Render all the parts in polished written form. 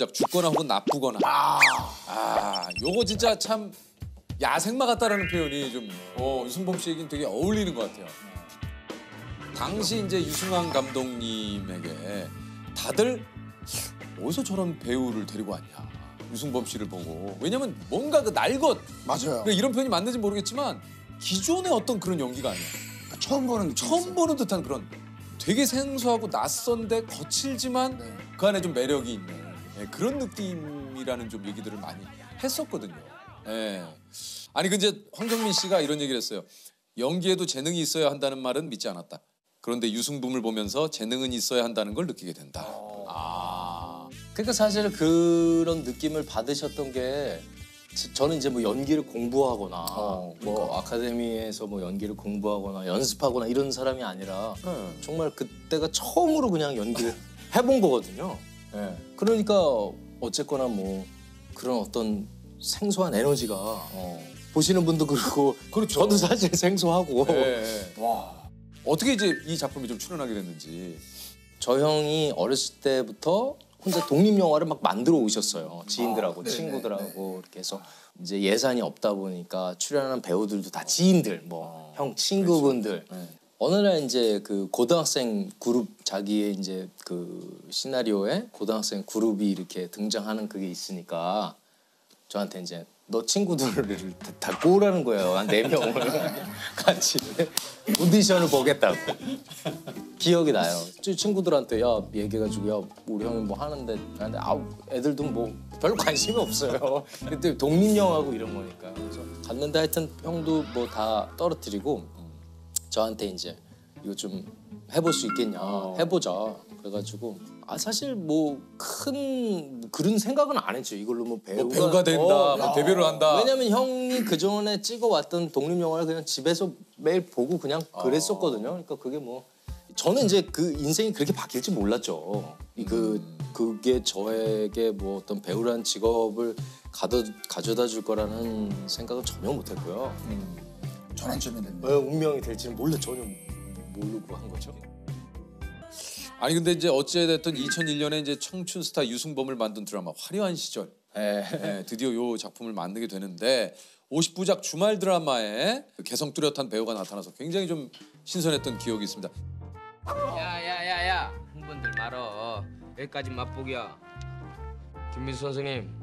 죽거나 혹은 나쁘거나. 요거 진짜 참 야생마 같다라는 표현이 좀 유승범 씨에겐 되게 어울리는 것 같아요. 당시 이제 유승환 감독님에게 다들 어디서 저런 배우를 데리고 왔냐. 유승범 씨를 보고. 왜냐면 뭔가 그 날것. 맞아요. 이런 표현이 맞는지 모르겠지만 기존의 어떤 그런 연기가 아니야. 처음 보는 듯한 그런 되게 생소하고 낯선데 거칠지만 그 안에 좀 매력이 있는 그런 느낌이라는 좀 얘기들을 많이 했었거든요. 아니 근데 황정민 씨가 이런 얘기를 했어요. 연기에도 재능이 있어야 한다는 말은 믿지 않았다. 그런데 유승범을 보면서 재능은 있어야 한다는 걸 느끼게 된다. 그러니까 사실 그런 느낌을 받으셨던 게 저는 이제 뭐 연기를 공부하거나 뭐 아카데미에서 뭐 연기를 공부하거나 연습하거나 이런 사람이 아니라 정말 그때가 처음으로 그냥 연기를 해본 거거든요. 그러니까 어쨌거나 뭐 그런 어떤 생소한 에너지가 보시는 분도 그렇고 저도 사실 생소하고 와. 어떻게 이제 이 작품에 좀 출연하게 됐는지. 저 형이 어렸을 때부터 혼자 독립영화를 막 만들어 오셨어요. 지인들하고 친구들하고 이렇게 해서 이제 예산이 없다 보니까 출연하는 배우들도 다 지인들, 뭐 형 친구분들. 어느 날 이제 그 고등학생 그룹 자기의 이제 그 시나리오에 고등학생 그룹이 이렇게 등장하는 그게 있으니까 저한테 이제 너 친구들을 다 꼬으라는 거예요. 한 4명을 같이 오디션을 보겠다고. 기억이 나요. 친구들한테 야 얘기해가지고 야 우리 형이 뭐 하는데 애들도 뭐 별로 관심이 없어요. 그때 독립영화고 이런 거니까. 그래서 갔는데 하여튼 형도 뭐 다 떨어뜨리고 저한테 이제 이거 좀 해볼 수 있겠냐. 해보자. 그래가지고 사실 뭐 큰 그런 생각은 안 했죠. 이걸로 뭐 배우가 된다, 뭐 데뷔를 한다. 왜냐면 형이 그 전에 찍어왔던 독립영화를 그냥 집에서 매일 보고 그냥 그랬었거든요. 그러니까 그게 뭐 저는 이제 그 인생이 그렇게 바뀔지 몰랐죠. 그게 저에게 뭐 어떤 배우라는 직업을 가져다 줄 거라는 생각은 전혀 못했고요. 전환점이 됐네. 운명이 될지는 전혀 모르고 한 거죠. 아니 근데 이제 어찌됐든 2001년에 이제 청춘 스타 유승범을 만든 드라마 화려한 시절. 드디어 요 작품을 만들게 되는데 50부작 주말 드라마에 개성 뚜렷한 배우가 나타나서 굉장히 좀 신선했던 기억이 있습니다. 야야야야 흥분들 말어. 여기까지 맛보기야. 김민수 선생님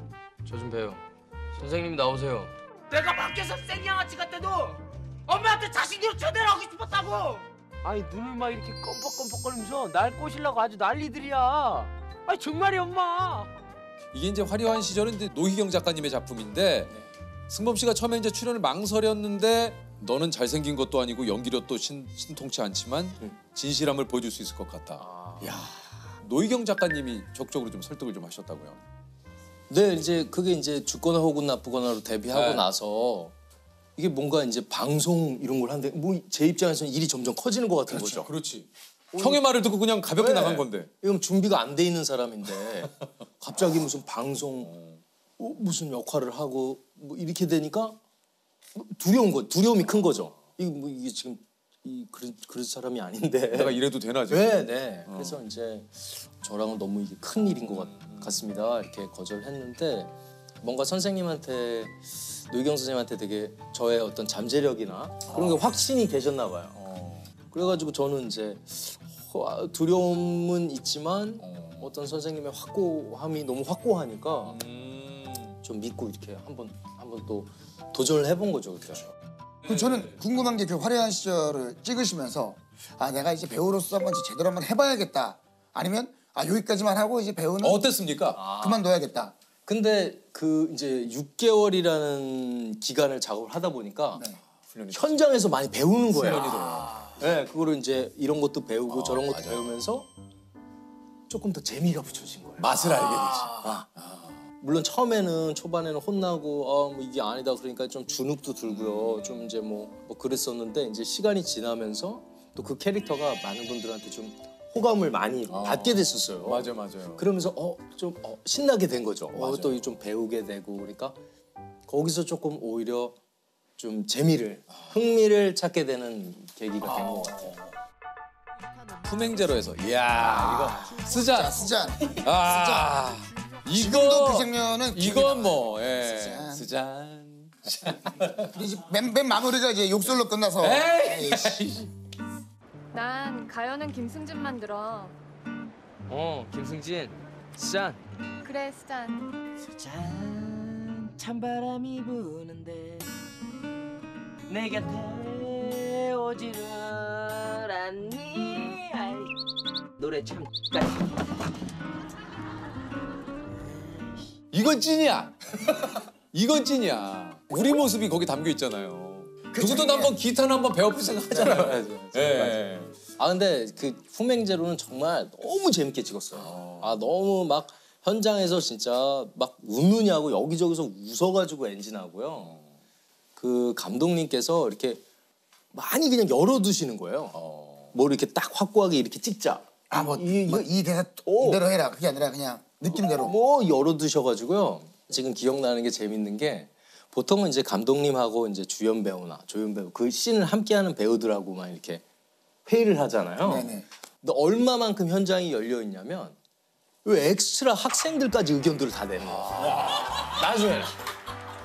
저 좀 봬요. 선생님 나오세요. 내가 밖에서 생양아치 같아도 엄마한테 자식으로 초대하고 싶었다고. 아니 눈을 막 이렇게 껌뻑껌뻑거리면서 날 꼬시려고 아주 난리들이야. 아니 정말이 엄마. 이게 이제 화려한 시절은 이제 노희경 작가님의 작품인데 승범 씨가 처음에 이제 출연을 망설였는데 너는 잘생긴 것도 아니고 연기력도 신통치 않지만 진실함을 보여줄 수 있을 것 같다. 야, 노희경 작가님이 적극적으로 좀 설득을 좀 하셨다고요. 네, 이제 그게 이제 죽거나 혹은 나쁘거나로 데뷔하고 나서 이게 뭔가 이제 방송 이런 걸 하는데 뭐 제 입장에서는 일이 점점 커지는 것 같은 거죠. 그렇지. 형의 말을 듣고 그냥 가볍게 나간 건데. 이건 준비가 안 돼 있는 사람인데 갑자기 무슨 방송 무슨 역할을 하고 뭐 이렇게 되니까 두려움이 큰 거죠. 이게 지금 그런 사람이 아닌데. 내가 이래도 되나 지금? 네. 그래서 이제 저랑은 너무 이게 큰 일인 것 같습니다. 이렇게 거절했는데 뭔가 선생님한테 노희경 선생님한테 되게 저의 어떤 잠재력이나 그런 게 확신이 계셨나 봐요. 그래가지고 저는 이제 두려움은 있지만 어떤 선생님의 확고함이 너무 확고하니까 좀 믿고 이렇게 한번 또 도전을 해본 거죠. 그렇죠. 그럼 저는 궁금한 게 그 화려한 시절을 찍으시면서 내가 이제 배우로서 한번 제대로 한번 해봐야겠다. 아니면 여기까지만 하고 이제 배우는 어땠습니까? 그만둬야겠다. 근데 그 이제 6개월이라는 기간을 작업을 하다 보니까 현장에서 많이 배우는 거예요. 네, 그거를 이제 이런 것도 배우고 저런 것도 배우면서 조금 더 재미가 붙여진 거예요. 맛을 알게 되지. 물론 초반에는 혼나고 뭐 이게 아니다 그러니까 좀 주눅도 들고요. 좀 이제 뭐 그랬었는데 이제 시간이 지나면서 또 그 캐릭터가 많은 분들한테 좀 호감을 많이 받게 됐었어요. 맞아요. 그러면서 좀 신나게 된 거죠. 또 좀 배우게 되고 그러니까 거기서 조금 오히려 좀 흥미를 찾게 되는 계기가 된 것 같아요. 품행제로에서 이야 이거 쓰잔. 지금도 그 장면은 이건 뭐 쓰잔. 쓰잔. 이제 맨 마무리가 이제 욕설로 끝나서 에이. 난 가요는 김승진만 들어. 김승진. 짠. 그래 스잔. 짠 찬바람이 부는데 내 곁에 오지를 않니. 아이, 노래 참 이건 찐이야. 이건 찐이야. 우리 모습이 거기 담겨 있잖아요. 누구든 한번 기타는 한번 배워볼 생각하잖아요. 예. 아 근데 그 품행제로는 정말 너무 재밌게 찍었어요. 아 너무 막 현장에서 진짜 막 웃느냐고 여기저기서 웃어가지고 엔진하고요. 그 감독님께서 이렇게 많이 그냥 열어두시는 거예요. 뭐 이렇게 딱 확고하게 이렇게 찍자. 이 대사 이대로 해라. 그게 아니라 그냥 느낌대로. 뭐 열어두셔가지고요. 지금 기억나는 게 재밌는 게 보통은 이제 감독님하고 이제 주연 배우나 조연 배우 그 씬을 함께하는 배우들하고만 이렇게 회의를 하잖아요. 네네. 근데 얼마만큼 현장이 열려 있냐면 왜 엑스트라 학생들까지 의견들을 다 내는 거야. 나중에.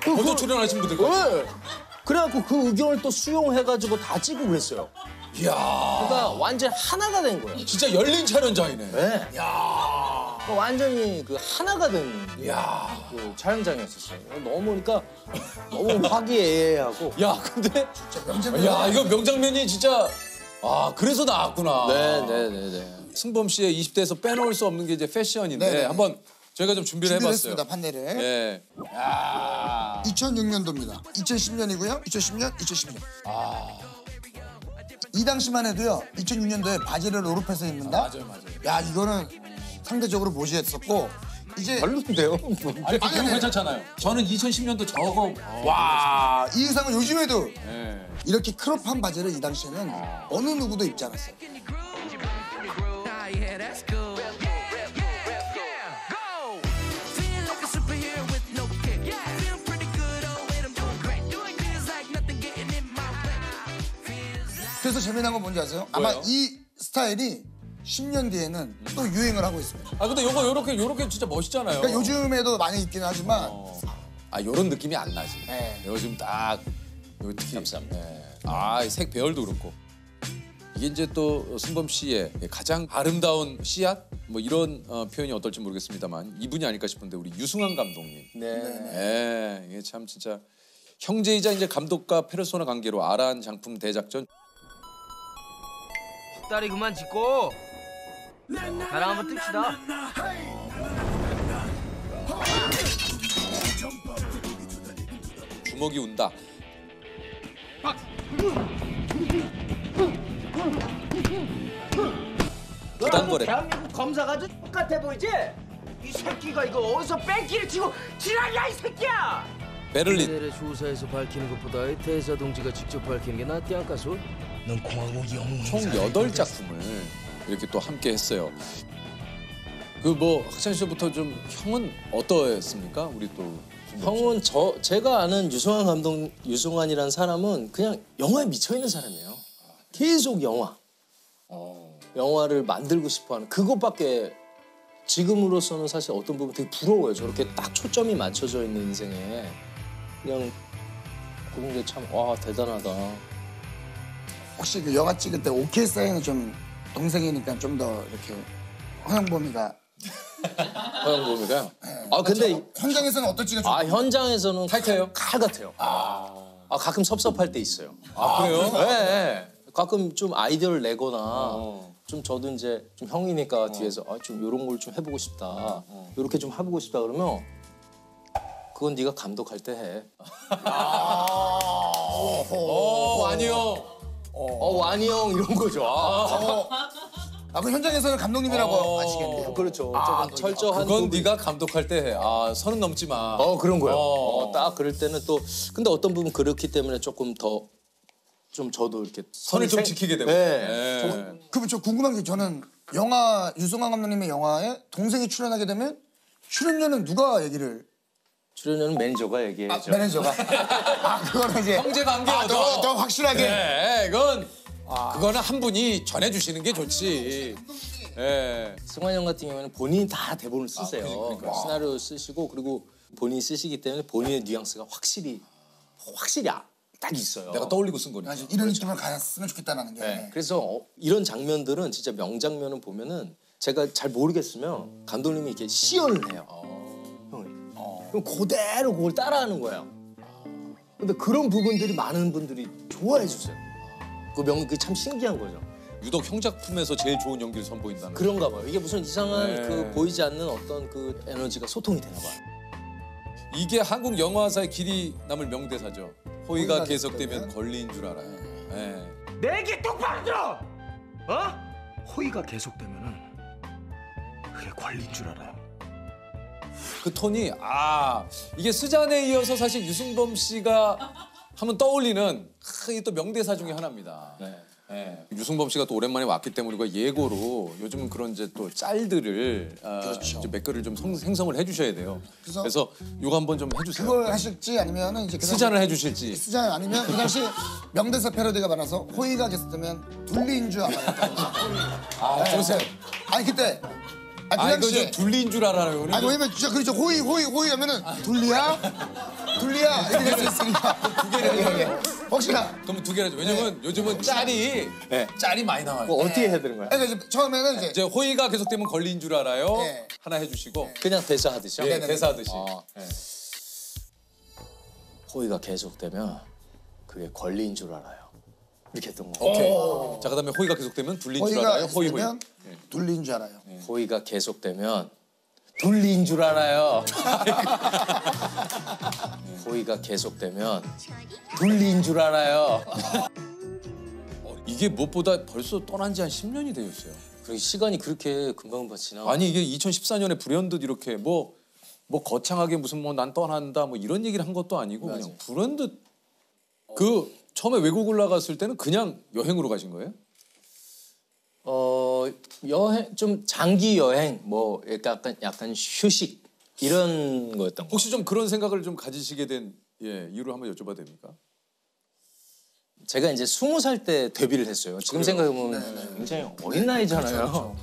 먼저 출연하신 분들. 왜? 그래갖고 그 의견을 또 수용해가지고 다 찍고 그랬어요. 이야. 그러니까 완전 하나가 된 거예요. 진짜 열린 촬영장이네. 네. 그러니까 완전히 그 하나가 된 그 촬영장이었었어요. 너무 그러니까 너무 화기애애하고. 야, 근데 야, 이거 명장면이 진짜 그래서 나왔구나. 네네네네. 승범 씨의 20대에서 빼놓을 수 없는 게 이제 패션인데 네네. 한번 저희가 좀 준비를 해봤어요. 준비했습니다 판넬을. 예. 2006년도입니다. 2010년이고요. 2010년, 2010년. 이 당시만 해도요. 2006년도에 바지를 오르페서 입는다. 맞아요. 야 이거는 상대적으로 모시했었고 이제 별론데요? 아니, 그건 괜찮잖아요. 저는 2010년도 저거 와. 이 의상은 요즘에도 예. 이렇게 크롭한 바지를 이 당시에는 어느 누구도 입지 않았어요. 그래서 재미난 건 뭔지 아세요? 아마 뭐예요? 이 스타일이 10년 뒤에는 또 유행을 하고 있습니다. 근데 요렇게 진짜 멋있잖아요. 그러니까 요즘에도 많이 입긴 하지만 요런 느낌이 안 나지. 네. 요즘 딱 요 특히 감사합니다. 색 배열도 그렇고. 이게 이제 또 승범 씨의 가장 아름다운 씨앗 뭐 이런 표현이 어떨지 모르겠습니다만 이분이 아닐까 싶은데 우리 유승환 감독님. 네. 이게 참 진짜 형제이자 이제 감독과 페르소나 관계로 아란 장품 대작전. 다리 그만 짚고 나랑 한번 뜹시다. 주먹이 운다. 부당거래. 대한민국 검사가 좀 똑같아 보이지? 이 새끼가 이거 어디서 뺑기를 치고 지랄이야 이 새끼야! 베를린. 의 조사에서 밝히는 것보다 대사 동지가 직접 밝히는 게 낫지 않겠소? 넌 공화국 영웅. 총 8작품을 이렇게 또 함께 했어요. 그 뭐 학창 시절부터 좀 형은 어떠했습니까? 우리 또 형은 제가 아는 유승환이라는 사람은 그냥 영화에 미쳐 있는 사람이에요. 계속 영화를 만들고 싶어하는 그것밖에 지금으로서는 사실 어떤 부분 되게 부러워요. 저렇게 딱 초점이 맞춰져 있는 인생에 그냥 그런 게 참 대단하다. 혹시 그 영화 찍을 때 오케이 사인은 좀 동생이니까 좀 더 이렇게 허영범이가 허영범이가요? 근데 현장에서는 어떨지가 좀 현장에서는 타이트해요? 칼 같아요. 가끔 섭섭할 때 있어요. 그래요? 네. 가끔 좀 아이디어를 내거나 좀 저도 이제 좀 형이니까 뒤에서 좀 이런 걸 좀 해보고 싶다. 이렇게 좀 해보고 싶다 그러면 그건 네가 감독할 때 해. 아니요. 완이 형 이런 거죠. 그 현장에서는 감독님이라고 아시겠네요. 그렇죠. 조금 철저한 그건 부분. 네가 감독할 때 해. 선은 넘지 마. 그런 거요. 딱 그럴 때는 또 근데 어떤 부분 그렇기 때문에 조금 더 좀 저도 이렇게 선을 좀 지키게 되고. 네. 그럼 저 궁금한 게 저는 영화 유승환 감독님의 영화에 동생이 출연하게 되면 출연료는 누가 얘기를? 출연료는 매니저가 얘기해야죠. 매니저가. 그거는 이제 형제 관계여도 더 확실하게. 그거는 한 분이 전해주시는 게 좋지. 예. 승환 형 같은 경우에는 본인이 다 대본을 쓰세요. 그러니까. 시나리오 쓰시고 그리고 본인이 쓰시기 때문에 본인의 뉘앙스가 확실히 딱 있어요. 내가 떠올리고 쓴 거니까. 맞아, 이런 느낌을 가졌으면 좋겠다는 게. 네. 그래서 이런 장면들은 진짜 명장면을 보면은 제가 잘 모르겠으면 감독님이 이렇게 시연을 해요. 형이. 그럼 그대로 그걸 따라하는 거예요. 근데 그런 부분들이 많은 분들이 좋아해 주세요. 그게 참 신기한 거죠. 유독 형 작품에서 제일 좋은 연기를 선보인다는. 그런가 봐요. 이게 무슨 이상한 네. 그 보이지 않는 어떤 그 에너지가 소통이 되나 봐요. 이게 한국 영화사의 길이 남을 명대사죠. 호의가 호의가 계속되면 계속되면 권리인 줄 알아요. 예. 내 얘기 똑바로 들어! 어? 호의가 계속되면은 그게 권리인 줄 알아요. 그 톤이 이게 스잔에 이어서 사실 유승범 씨가 하면 떠올리는 이게 또 명대사 중에 하나입니다. 네. 예. 유승범 씨가 또 오랜만에 왔기 때문에 우리가 예고로 요즘은 그런 이제 또 짤들을 그렇죠. 이제 몇 개를 좀 생성을 해주셔야 돼요. 그래서 요거 한번 좀 해주세요. 그걸 하실지 아니면은 이제 그 스잔을 해주실지. 스잔 아니면 그 당시 명대사 패러디가 많아서 호의가 계속되면 둘리인 줄 알아요. 보세요. 아니 그때 그 이거 당시에 좀 둘리인 줄 알아요. 아니 왜냐면 진짜 그렇죠. 호의 하면은 둘리야 이렇게 될 수 있으니까 두 개를 혹시나 그럼 두 개를 왜냐면 요즘은 짤이 짤이 많이 나와요. 뭐 어떻게 해야 되는 거야? 그러니까 이제 처음에는 이제 이제 호의가 계속되면 권리인 줄 알아요. 네. 하나 해주시고 그냥 대사하듯이요? 예, 대사하듯이. 네. 호의가 계속되면 그게 권리인 줄 알아요. 이렇게 했던 거. 오케이. 자 그다음에 호의가 계속되면 둘린 줄 호의가 알아요. 호의. 계속되면 둘리인 줄 알아요. 호의가 계속되면 둘리인 줄 알아요. 호의가 계속되면 둘리인 줄 알아요. 이게 무엇보다 벌써 떠난 지 한 10년이 되었어요. 그리고 시간이 그렇게 금방금방 지나가. 아니 이게 2014년에 불현듯 이렇게 뭐 거창하게 무슨 뭐 난 떠난다 뭐 이런 얘기를 한 것도 아니고 그냥 불현듯 그 처음에 외국을 나갔을 때는 그냥 여행으로 가신 거예요? 여행 좀 장기 여행 뭐 약간 휴식 이런 거였던 거. 혹시 좀 그런 생각을 좀 가지시게 된 이유를 한번 여쭤봐도 됩니까? 제가 이제 20살 때 데뷔를 했어요. 지금 생각해보면 굉장히 어린 나이잖아요.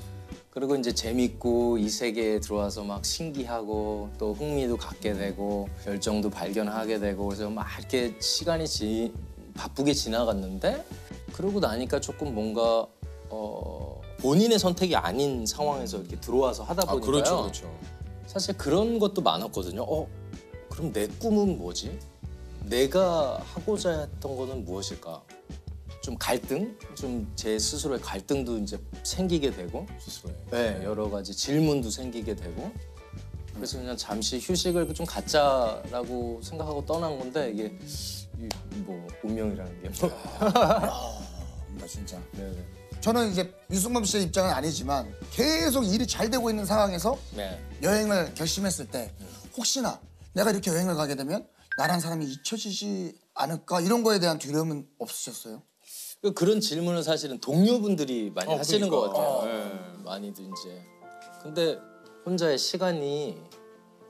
그리고 이제 재밌고 이 세계에 들어와서 막 신기하고 또 흥미도 갖게 되고 열정도 발견하게 되고 그래서 막 이렇게 시간이 바쁘게 지나갔는데 그러고 나니까 조금 뭔가 본인의 선택이 아닌 상황에서 이렇게 들어와서 하다 보니까요. 그렇죠. 사실 그런 것도 많았거든요. 그럼 내 꿈은 뭐지? 내가 하고자 했던 거는 무엇일까? 좀 갈등? 좀 제 스스로의 갈등도 이제 생기게 되고 스스로에. 네, 여러 가지 질문도 생기게 되고 그래서 그냥 잠시 휴식을 좀 갖자라고 생각하고 떠난 건데 이게 뭐 운명이라는 게 뭐. 나 진짜. 네네. 저는 이제 유승범 씨의 입장은 아니지만 계속 일이 잘 되고 있는 상황에서 네. 여행을 결심했을 때 혹시나 내가 이렇게 여행을 가게 되면 나란 사람이 잊혀지지 않을까 이런 거에 대한 두려움은 없으셨어요? 그런 질문을 사실은 동료분들이 많이 하시는 그러니까. 것 같아요. 많이들 이제. 근데 혼자의 시간이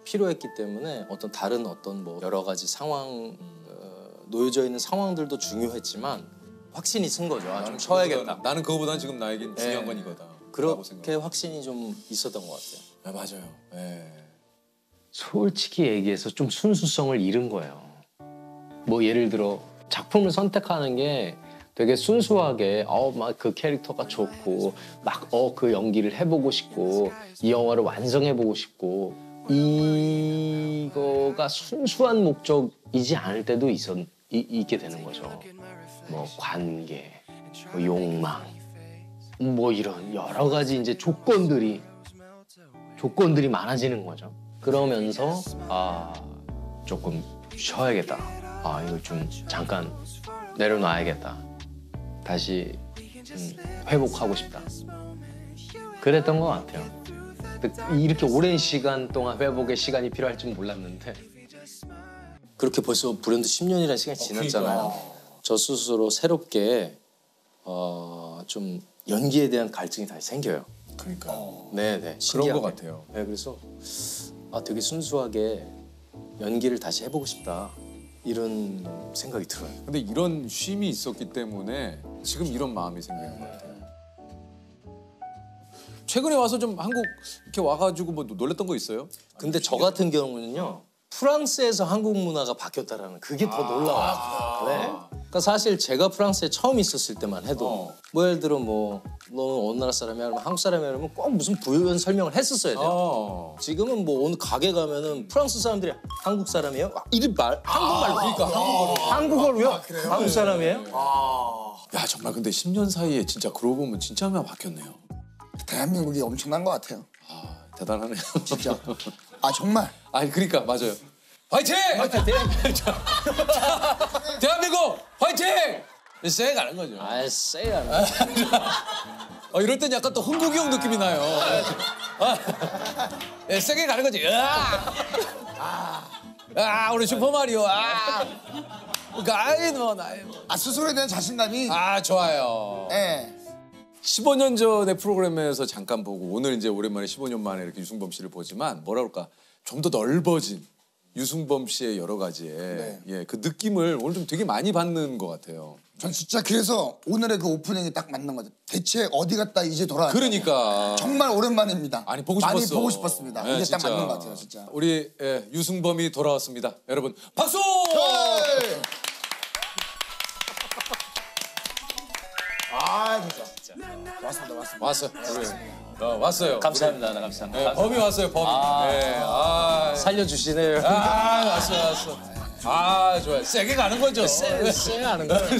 필요했기 때문에 다른 뭐 여러 가지 상황 놓여져 있는 상황들도 중요했지만 확신이 쓴 거죠. 좀 쉬어야겠다. 나는 그거보다는 지금 나에겐 중요한 건 이거다. 그렇게 확신이 좀 있었던 것 같아요. 맞아요. 예. 솔직히 얘기해서 좀 순수성을 잃은 거예요. 뭐 예를 들어 작품을 선택하는 게 되게 순수하게 막 그 캐릭터가 좋고 막 그 연기를 해보고 싶고 이 영화를 완성해보고 싶고 이거가 순수한 목적이지 않을 때도 있게 되는 거죠. 뭐 관계, 뭐 욕망, 뭐 이런 여러 가지 이제 조건들이 많아지는 거죠. 그러면서 조금 쉬어야겠다. 이걸 좀 잠깐 내려놔야겠다. 다시 회복하고 싶다. 그랬던 것 같아요. 이렇게 오랜 시간 동안 회복의 시간이 필요할 줄 몰랐는데 그렇게 벌써 불현듯 10년이라는 시간이 지났잖아요. 저 스스로 새롭게 좀 연기에 대한 갈증이 다시 생겨요. 그러니까 네네. 그런 신기하게. 것 같아요. 네, 그래서 되게 순수하게 연기를 다시 해보고 싶다 이런 생각이 들어요. 근데 이런 쉼이 있었기 때문에 지금 이런 마음이 생기는 것 같아요. 최근에 와서 좀 한국 이렇게 와가지고 뭐 놀랬던 거 있어요? 근데 저 같은 경우는요. 프랑스에서 한국 문화가 바뀌었다라는 그게 더 놀라워요. 네. 그러니까 사실 제가 프랑스에 처음 있었을 때만 해도 뭐 예를 들어 뭐 너는 어느 나라 사람이야? 그러면 한국 사람이야? 그러면 꼭 무슨 부연 설명을 했었어야 돼요. 지금은 뭐 어느 가게 가면은 프랑스 사람들이 한국 사람이에요? 이리 말 한국말로 그러니까 한국어로요? 한국 사람이에요? 야 정말 근데 10년 사이에 진짜 그러고 보면 진짜 많이 바뀌었네요. 대한민국이 엄청난 것 같아요. 대단하네요. 진짜. 아 정말. 아니 그러니까 맞아요. 화이팅! 대한민국 화이팅! 쎄 가는 거죠. 아, 세야. 이럴 땐 약간 또 흥국이 형 느낌이 나요. 세게 가는 거지. 우리 슈퍼마리오. 가인 뭐 나이 뭐. 스스로에 대한 자신감이. 좋아요. 예. 15년 전의 프로그램에서 잠깐 보고 오늘 이제 오랜만에 15년 만에 이렇게 유승범 씨를 보지만 뭐라 그럴까 좀 더 넓어진 유승범 씨의 여러 가지의 그 느낌을 오늘 좀 되게 많이 받는 것 같아요. 전 진짜 그래서 오늘의 그 오프닝이 딱 맞는 것 같아요. 대체 어디 갔다 이제 돌아왔냐. 그러니까 정말 오랜만입니다. 아니 보고 싶었어. 많이 보고 싶었습니다. 이게 딱 맞는 것 같아요, 진짜. 우리 유승범이 돌아왔습니다. 여러분 박수! 네. 진짜. 왔습니다. 왔어요. 왔어요. 감사합니다. 감사합니다. 범이 왔어요. 범이. 살려주시네요. 왔어. 좋아요. 세게 가는 거죠. 세게 하는 거예요.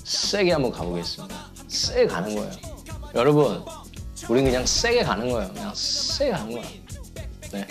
세게 한번 가보겠습니다. 세게 가는 거예요. 여러분, 우린 그냥 세게 가는 거예요. 그냥 세게 가는 거야. 네.